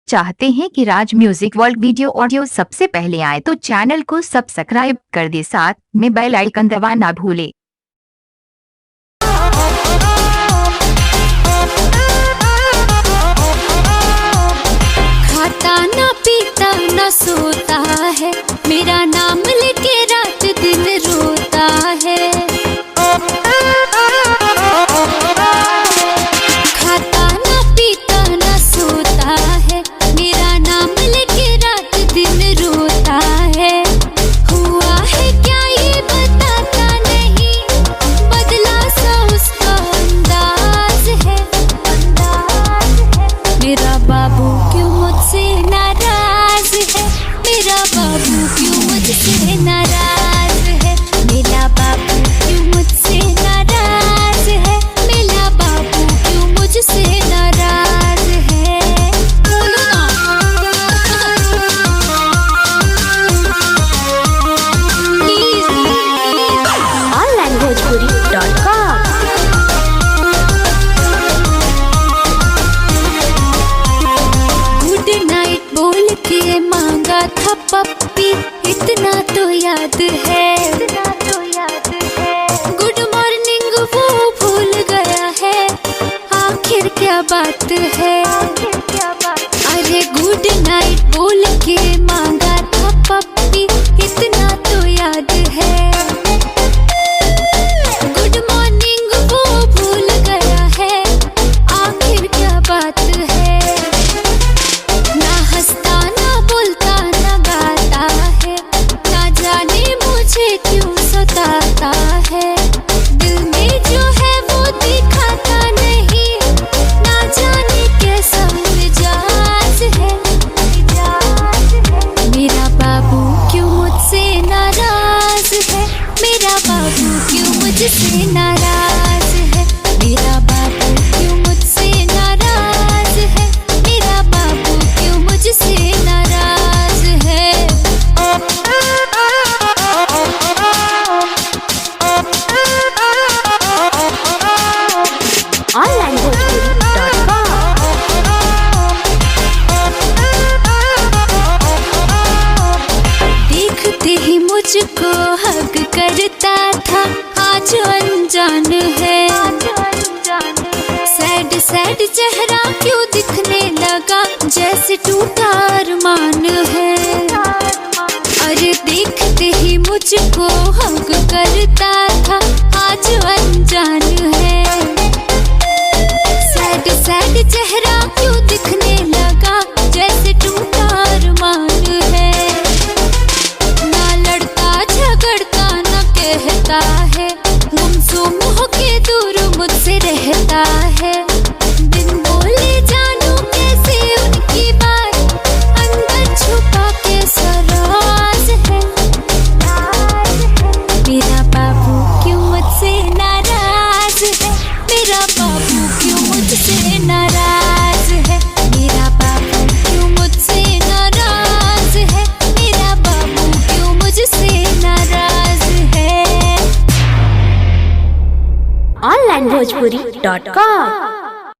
चाहते हैं कि राज म्यूजिक वर्ल्ड वीडियो ऑडियो सबसे पहले आए तो चैनल को सब्सक्राइब कर दे, साथ में बेल आइकन दबाना ना भूले। खाता ना पीता ना सोता है, मेरा नाम लेके रात दिन रोता है। खाता ना पीता ना सोता है, मेरा नाम लेके रात दिन रोता है। हुआ है क्या ये बताता नहीं, बदला सा उसका अंदाज है। मेरा बाबू क्यों मुझसे नाराज है, मेरा बाबू क्यों मुझसे नाराज है, मेरा बाबू क्यों मुझसे नाराज है, मेरा बाबू क्यों मुझसे नाराज है। बोलो ना। onlinebhojpuri.com। गुड नाइट बोल के मांगा था पप्पी, इतना तो याद है। गुड मॉर्निंग वो भूल गया है, आखिर क्या बात है। अरे गुड नाइट बोल के मांगा था पप्पी, इतना तो याद है। गुड मॉर्निंग वो भूल गया है, आखिर क्या बात है। ना हंसता ना बोलता ना गाता है, ना जाने मुझे क्यों सताता है। दिल में जो है वो दिखाता नहीं, ना जाने कैसा मिजाज है। मेरा बाबू क्यों मुझसे नाराज है, मेरा बाबू क्यों मुझसे नाराज है, मेरा बाबू क्यों मुझसे नाराज है, मेरा बाबू क्यों मुझसे नाराज है। onlinebhojpuri.com। देखते ही मुझको हग करता था, आज अनजान है। सैड सैड चेहरा क्यों दिखने लगा, जैसे टूटा अरमान है। अरे देखते ही मुझको हग करता था, आज अनजान है। सैड सैड चेहरा क्यों दिखने लगा, जैसे टूटा अरमान है। ना लड़ता झगड़ता ना कहता है, गुमसुम होके दूर मुझसे रहता है। बिन बोले जानू कैसे उनकी बात, अंदर छुपा के सराज है। मेरा बाबू क्यों मुझसे नाराज है, मेरा बाबू क्यों मुझसे नाराज है, मेरा बाबू क्यों मुझसे नाराज है, मेरा बाबू क्यों मुझसे नाराज है। onlinebhojpuri.com।